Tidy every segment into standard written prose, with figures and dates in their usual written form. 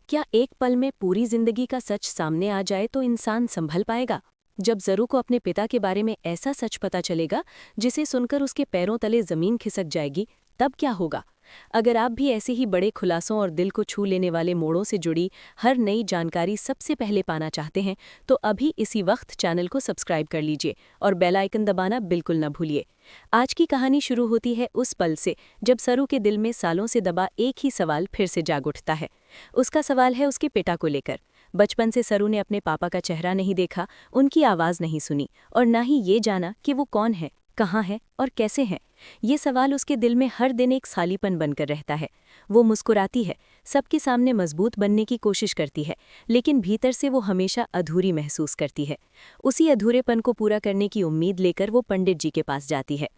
क्या एक पल में पूरी जिंदगी का सच सामने आ जाए तो इंसान संभल पाएगा? जब जरू को अपने पिता के बारे में ऐसा सच पता चलेगा जिसे सुनकर उसके पैरों तले जमीन खिसक जाएगी, तब क्या होगा? अगर आप भी ऐसे ही बड़े खुलासों और दिल को छू लेने वाले मोड़ों से जुड़ी हर नई जानकारी सबसे पहले पाना चाहते हैं, तो अभी इसी वक्त चैनल को सब्सक्राइब कर लीजिए और बेल आइकन दबाना बिल्कुल न भूलिए। आज की कहानी शुरू होती है उस पल से जब सरू के दिल में सालों से दबा एक ही सवाल फिर से जाग उठता है। उसका सवाल है उसके पिता को लेकर। बचपन से सरू ने अपने पापा का चेहरा नहीं देखा, उनकी आवाज़ नहीं सुनी और ना ही ये जाना कि वो कौन है, कहाँ है और कैसे हैं। ये सवाल उसके दिल में हर दिन एक सालीपन बनकर रहता है। वो मुस्कुराती है, सबके सामने मजबूत बनने की कोशिश करती है, लेकिन भीतर से वो हमेशा अधूरी महसूस करती है। उसी अधूरेपन को पूरा करने की उम्मीद लेकर वो पंडित जी के पास जाती है।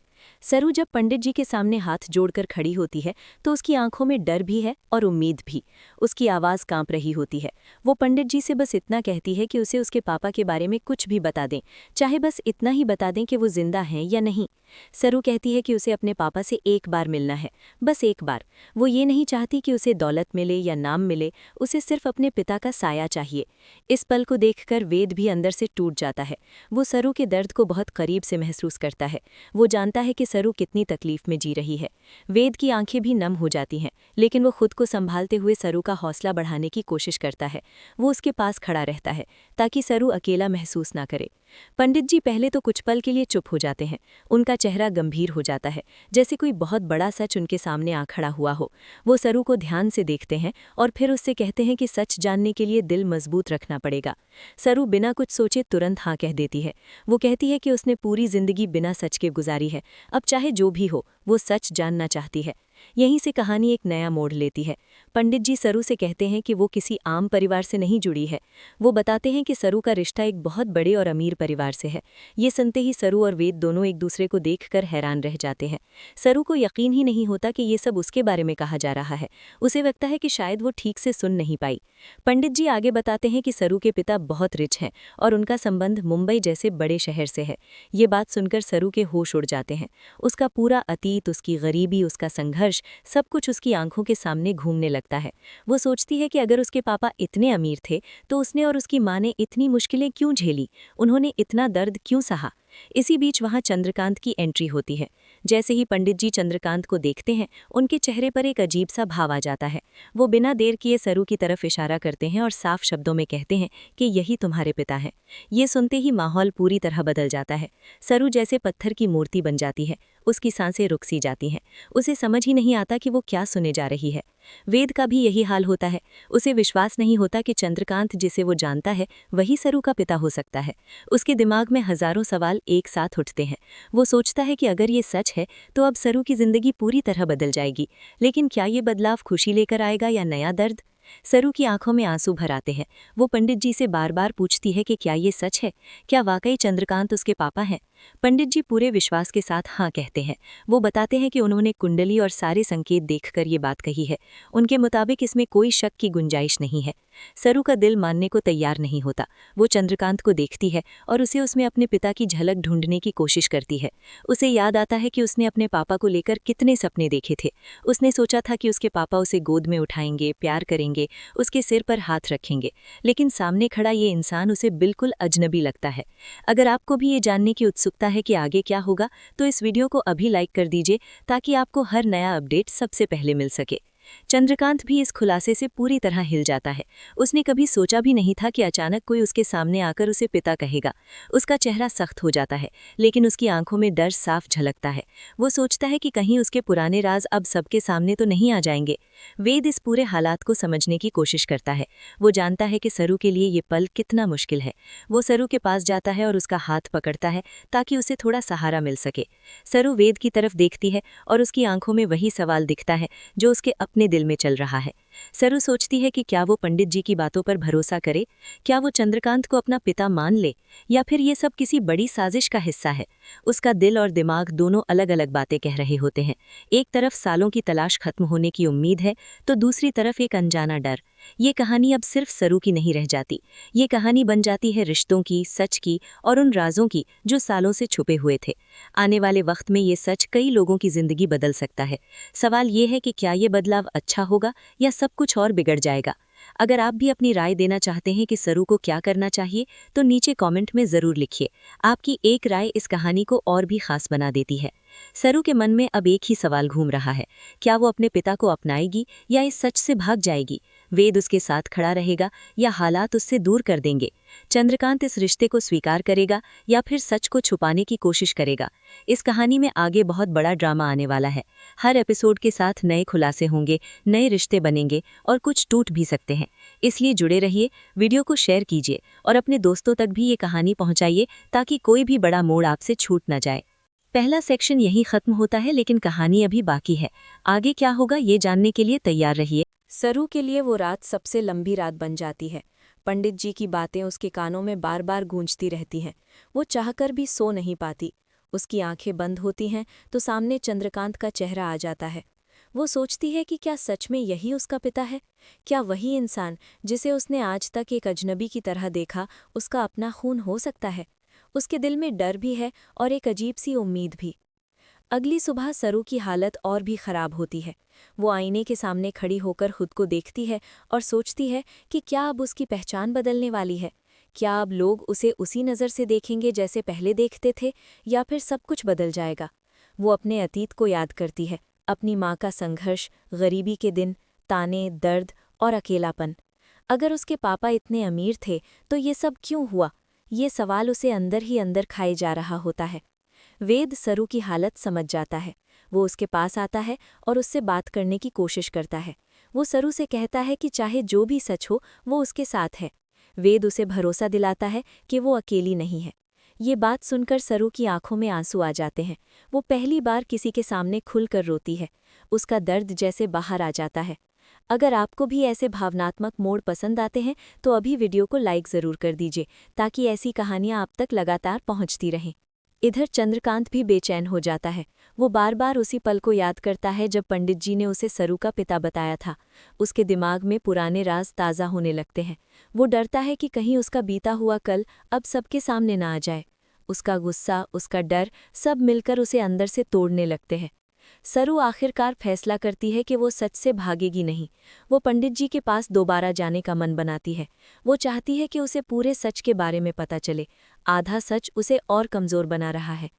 सरू जब पंडित जी के सामने हाथ जोड़कर खड़ी होती है तो उसकी आंखों में डर भी है और उम्मीद भी। उसकी आवाज़ कांप रही होती है। वो पंडित जी से बस इतना कहती है कि उसे उसके पापा के बारे में कुछ भी बता दें, चाहे बस इतना ही बता दें कि वो जिंदा हैं या नहीं। सरू कहती है कि उसे अपने पापा से एक बार मिलना है, बस एक बार। वो ये नहीं चाहती कि उसे दौलत मिले या नाम मिले, उसे सिर्फ अपने पिता का साया चाहिए। इस पल को देखकर वेद भी अंदर से टूट जाता है। वो सरू के दर्द को बहुत करीब से महसूस करता है। वो जानता है कि सरू कितनी तकलीफ में जी रही है। वेद की आंखें भी नम हो जाती हैं, लेकिन वो खुद को संभालते हुए सरू का हौसला बढ़ाने की कोशिश करता है। वो उसके पास खड़ा रहता है ताकि सरू अकेला महसूस ना करे। पंडित जी पहले तो कुछ पल के लिए चुप हो जाते हैं। उनका चेहरा गंभीर हो जाता है, जैसे कोई बहुत बड़ा सच उनके सामने आ खड़ा हुआ हो। वो सरू को ध्यान से देखते हैं और फिर उससे कहते हैं कि सच जानने के लिए दिल मजबूत रखना पड़ेगा। सरू बिना कुछ सोचे तुरंत हाँ कह देती है। वो कहती है कि उसने पूरी जिंदगी बिना सच के गुजारी है, अब चाहे जो भी हो वो सच जानना चाहती है। यहीं से कहानी एक नया मोड़ लेती है। पंडित जी सरू से कहते हैं कि वो किसी आम परिवार से नहीं जुड़ी है। वो बताते हैं कि सरू का रिश्ता एक बहुत बड़े और अमीर परिवार से है। ये सुनते ही सरू और वेद दोनों एक दूसरे को देखकर हैरान रह जाते हैं। सरू को यकीन ही नहीं होता कि ये सब उसके बारे में कहा जा रहा है। उसे लगता है कि शायद वो ठीक से सुन नहीं पाई। पंडित जी आगे बताते हैं कि सरू के पिता बहुत रिच हैं और उनका संबंध मुंबई जैसे बड़े शहर से है। ये बात सुनकर सरू के होश उड़ जाते हैं। उसका पूरा अतीत, उसकी गरीबी, उसका संघर्ष, सब कुछ उसकी आंखों के सामने घूमने लगता है। वो सोचती है कि अगर उसके पापा इतने अमीर थे तो उसने और उसकी माँ ने इतनी मुश्किलें क्यों झेली, उन्होंने इतना दर्द क्यों सहा। इसी बीच वहां चंद्रकांत की एंट्री होती है। जैसे ही पंडित जी चंद्रकांत को देखते हैं, उनके चेहरे पर एक अजीब सा भाव आ जाता है। वो बिना देर किए सरू की तरफ इशारा करते हैं और साफ शब्दों में कहते हैं कि यही तुम्हारे पिता हैं। ये सुनते ही माहौल पूरी तरह बदल जाता है। सरू जैसे पत्थर की मूर्ति बन जाती है। उसकी सांसें रुक सी जाती हैं। उसे समझ ही नहीं आता कि वो क्या सुने जा रही है। वेद का भी यही हाल होता है। उसे विश्वास नहीं होता कि चंद्रकांत जिसे वो जानता है वही सरू का पिता हो सकता है। उसके दिमाग में हजारों सवाल एक साथ उठते हैं। वो सोचता है कि अगर ये सच है तो अब सरू की जिंदगी पूरी तरह बदल जाएगी, लेकिन क्या ये बदलाव खुशी लेकर आएगा या नया दर्द? सरू की आंखों में आंसू भर आते हैं। वो पंडित जी से बार बार पूछती है कि क्या ये सच है, क्या वाकई चंद्रकांत उसके पापा हैं। पंडित जी पूरे विश्वास के साथ हाँ कहते हैं। वो बताते हैं कि उन्होंने कुंडली और सारे संकेत देखकर ये बात कही है। उनके मुताबिक इसमें कोई शक की गुंजाइश नहीं है। सरू का दिल मानने को तैयार नहीं होता। वो चंद्रकांत को देखती है और उसे उसमें अपने पिता की झलक ढूंढने की कोशिश करती है। उसे याद आता है कि उसने अपने पापा को लेकर कितने सपने देखे थे। उसने सोचा था कि उसके पापा उसे गोद में उठाएंगे, प्यार करेंगे, उसके सिर पर हाथ रखेंगे, लेकिन सामने खड़ा ये इंसान उसे बिल्कुल अजनबी लगता है। अगर आपको भी ये जानने की उत्सुकता है कि आगे क्या होगा, तो इस वीडियो को अभी लाइक कर दीजिए ताकि आपको हर नया अपडेट सबसे पहले मिल सके। चंद्रकांत भी इस खुलासे से पूरी तरह हिल जाता है। उसने कभी सोचा भी नहीं था कि अचानक कोई उसके सामने आकर उसे पिता कहेगा। उसका चेहरा सख्त हो जाता है, लेकिन उसकी आंखों में डर साफ झलकता है। वो सोचता है कि कहीं उसके पुराने राज अब सबके सामने तो नहीं आ जाएंगे। वेद इस पूरे हालात को समझने की कोशिश करता है। वो जानता है कि सरू के लिए ये पल कितना मुश्किल है। वो सरू के पास जाता है और उसका हाथ पकड़ता है ताकि उसे थोड़ा सहारा मिल सके। सरू वेद की तरफ देखती है और उसकी आंखों में वही सवाल दिखता है जो उसके अपने दिल में चल रहा है। सरू सोचती है कि क्या वो पंडित जी की बातों पर भरोसा करे, क्या वो चंद्रकांत को अपना पिता मान ले, या फिर ये सब किसी बड़ी साजिश का हिस्सा है। उसका दिल और दिमाग दोनों अलग अलग बातें कह रहे होते हैं। एक तरफ सालों की तलाश खत्म होने की उम्मीद है, तो दूसरी तरफ एक अनजाना डर। ये कहानी अब सिर्फ सरू की नहीं रह जाती। ये कहानी बन जाती है रिश्तों की, सच की और उन राजों की जो सालों से छुपे हुए थे। आने वाले वक्त में ये सच कई लोगों की जिंदगी बदल सकता है। सवाल ये है कि क्या ये बदलाव अच्छा होगा या सब कुछ और बिगड़ जाएगा। अगर आप भी अपनी राय देना चाहते हैं कि सरू को क्या करना चाहिए तो नीचे कमेंट में ज़रूर लिखिए। आपकी एक राय इस कहानी को और भी खास बना देती है। सरू के मन में अब एक ही सवाल घूम रहा है, क्या वो अपने पिता को अपनाएगी या इस सच से भाग जाएगी? वेद उसके साथ खड़ा रहेगा या हालात उससे दूर कर देंगे? चंद्रकांत इस रिश्ते को स्वीकार करेगा या फिर सच को छुपाने की कोशिश करेगा? इस कहानी में आगे बहुत बड़ा ड्रामा आने वाला है। हर एपिसोड के साथ नए खुलासे होंगे, नए रिश्ते बनेंगे और कुछ टूट भी सकते हैं। इसलिए जुड़े रहिए, वीडियो को शेयर कीजिए और अपने दोस्तों तक भी ये कहानी पहुंचाइए ताकि कोई भी बड़ा मोड़ आपसे छूट न जाए। पहला सेक्शन यही खत्म होता है, लेकिन कहानी अभी बाकी है। आगे क्या होगा ये जानने के लिए तैयार रहिए। सरू के लिए वो रात सबसे लंबी रात बन जाती है। पंडित जी की बातें उसके कानों में बार बार गूंजती रहती हैं। वो चाहकर भी सो नहीं पाती। उसकी आंखें बंद होती हैं तो सामने चंद्रकांत का चेहरा आ जाता है। वो सोचती है कि क्या सच में यही उसका पिता है? क्या वही इंसान जिसे उसने आज तक एक अजनबी की तरह देखा उसका अपना खून हो सकता है? उसके दिल में डर भी है और एक अजीब सी उम्मीद भी। अगली सुबह सरू की हालत और भी खराब होती है। वो आईने के सामने खड़ी होकर खुद को देखती है और सोचती है कि क्या अब उसकी पहचान बदलने वाली है? क्या अब लोग उसे उसी नज़र से देखेंगे जैसे पहले देखते थे, या फिर सब कुछ बदल जाएगा? वो अपने अतीत को याद करती है, अपनी माँ का संघर्ष, गरीबी के दिन, ताने, दर्द और अकेलापन। अगर उसके पापा इतने अमीर थे तो ये सब क्यों हुआ? ये सवाल उसे अंदर ही अंदर खाए जा रहा होता है। वेद सरू की हालत समझ जाता है। वो उसके पास आता है और उससे बात करने की कोशिश करता है। वो सरू से कहता है कि चाहे जो भी सच हो वो उसके साथ है। वेद उसे भरोसा दिलाता है कि वो अकेली नहीं है। ये बात सुनकर सरू की आंखों में आंसू आ जाते हैं। वो पहली बार किसी के सामने खुलकर रोती है। उसका दर्द जैसे बाहर आ जाता है। अगर आपको भी ऐसे भावनात्मक मोड़ पसंद आते हैं तो अभी वीडियो को लाइक ज़रूर कर दीजिए ताकि ऐसी कहानियाँ आप तक लगातार पहुँचती रहें। इधर चंद्रकांत भी बेचैन हो जाता है। वो बार बार उसी पल को याद करता है जब पंडित जी ने उसे सरू का पिता बताया था। उसके दिमाग में पुराने राज ताज़ा होने लगते हैं। वो डरता है कि कहीं उसका बीता हुआ कल अब सबके सामने ना आ जाए। उसका गुस्सा, उसका डर सब मिलकर उसे अंदर से तोड़ने लगते हैं। सरू आखिरकार फैसला करती है कि वो सच से भागेगी नहीं। वो पंडित जी के पास दोबारा जाने का मन बनाती है। वो चाहती है कि उसे पूरे सच के बारे में पता चले। आधा सच उसे और कमज़ोर बना रहा है।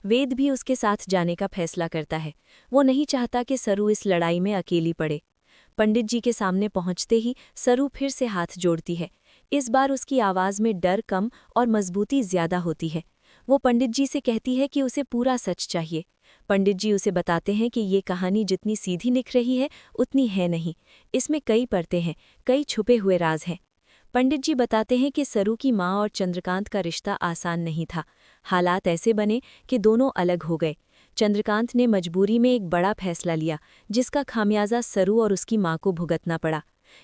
वेद भी उसके साथ जाने का फैसला करता है। वो नहीं चाहता कि सरू इस लड़ाई में अकेली पड़े। पंडित जी के सामने पहुंचते ही सरू फिर से हाथ जोड़ती है। इस बार उसकी आवाज़ में डर कम और मजबूती ज़्यादा होती है। वो पंडित जी से कहती है कि उसे पूरा सच चाहिए। पंडित जी उसे बताते हैं कि ये कहानी जितनी सीधी लिख रही है उतनी है नहीं। इसमें कई परतें हैं, कई छुपे हुए राज हैं। पंडित जी बताते हैं कि सरू की माँ और चंद्रकांत का रिश्ता आसान नहीं था। हालात ऐसे बने कि दोनों अलग हो गए। चंद्रकांत ने मजबूरी में एक बड़ा फैसला लिया जिसका खामियाजा सरू और उसकी माँ को भुगतना पड़ा।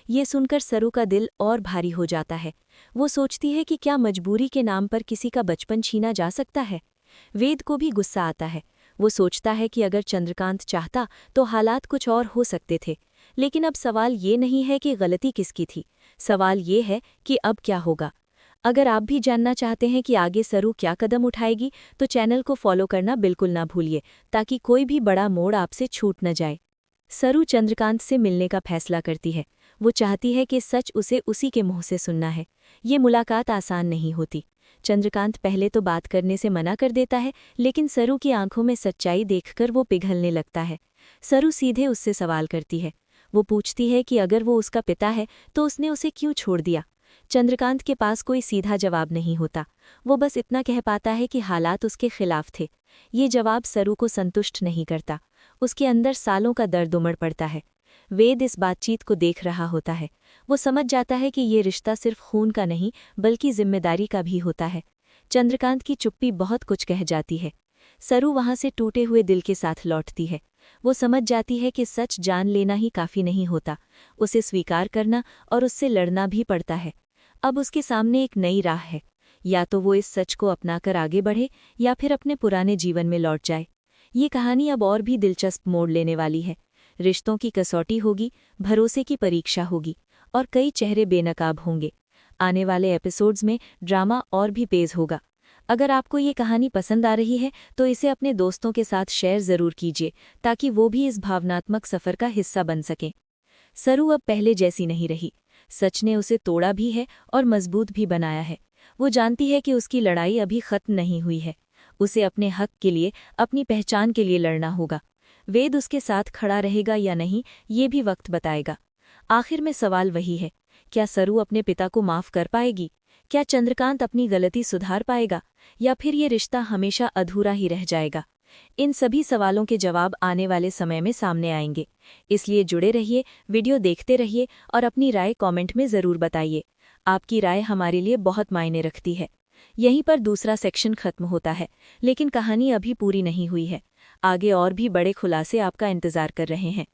ये सुनकर सरू का दिल और भारी हो जाता है। वो सोचती है कि क्या मजबूरी के नाम पर किसी का बचपन छीना जा सकता है? वेद को भी गुस्सा आता है। वो सोचता है कि अगर चंद्रकांत चाहता तो हालात कुछ और हो सकते थे। लेकिन अब सवाल ये नहीं है कि गलती किसकी थी, सवाल ये है कि अब क्या होगा। अगर आप भी जानना चाहते हैं कि आगे सरू क्या कदम उठाएगी तो चैनल को फॉलो करना बिल्कुल ना भूलिए ताकि कोई भी बड़ा मोड़ आपसे छूट न जाए। सरू चंद्रकांत से मिलने का फैसला करती है। वो चाहती है कि सच उसे उसी के मुंह से सुनना है। ये मुलाकात आसान नहीं होती। चंद्रकांत पहले तो बात करने से मना कर देता है, लेकिन सरू की आंखों में सच्चाई देखकर वो पिघलने लगता है। सरू सीधे उससे सवाल करती है। वो पूछती है कि अगर वो उसका पिता है तो उसने उसे क्यों छोड़ दिया। चंद्रकांत के पास कोई सीधा जवाब नहीं होता। वो बस इतना कह पाता है कि हालात उसके खिलाफ थे। ये जवाब सरू को संतुष्ट नहीं करता। उसके अंदर सालों का दर्द उमड़ पड़ता है। वेद इस बातचीत को देख रहा होता है। वो समझ जाता है कि ये रिश्ता सिर्फ खून का नहीं बल्कि जिम्मेदारी का भी होता है। चंद्रकांत की चुप्पी बहुत कुछ कह जाती है। सरू वहां से टूटे हुए दिल के साथ लौटती है। वो समझ जाती है कि सच जान लेना ही काफ़ी नहीं होता, उसे स्वीकार करना और उससे लड़ना भी पड़ता है। अब उसके सामने एक नई राह है। या तो वो इस सच को अपनाकर आगे बढ़े या फिर अपने पुराने जीवन में लौट जाए। ये कहानी अब और भी दिलचस्प मोड़ लेने वाली है। रिश्तों की कसौटी होगी, भरोसे की परीक्षा होगी और कई चेहरे बेनकाब होंगे। आने वाले एपिसोड्स में ड्रामा और भी तेज होगा। अगर आपको ये कहानी पसंद आ रही है तो इसे अपने दोस्तों के साथ शेयर ज़रूर कीजिए ताकि वो भी इस भावनात्मक सफ़र का हिस्सा बन सकें। सरू अब पहले जैसी नहीं रही। सच ने उसे तोड़ा भी है और मजबूत भी बनाया है। वो जानती है कि उसकी लड़ाई अभी खत्म नहीं हुई है। उसे अपने हक के लिए, अपनी पहचान के लिए लड़ना होगा। वेद उसके साथ खड़ा रहेगा या नहीं, ये भी वक्त बताएगा। आखिर में सवाल वही है, क्या सरू अपने पिता को माफ कर पाएगी? क्या चंद्रकांत अपनी गलती सुधार पाएगा, या फिर ये रिश्ता हमेशा अधूरा ही रह जाएगा? इन सभी सवालों के जवाब आने वाले समय में सामने आएंगे। इसलिए जुड़े रहिए, वीडियो देखते रहिए और अपनी राय कमेंट में ज़रूर बताइए। आपकी राय हमारे लिए बहुत मायने रखती है। यहीं पर दूसरा सेक्शन खत्म होता है, लेकिन कहानी अभी पूरी नहीं हुई है। आगे और भी बड़े खुलासे आपका इंतजार कर रहे हैं।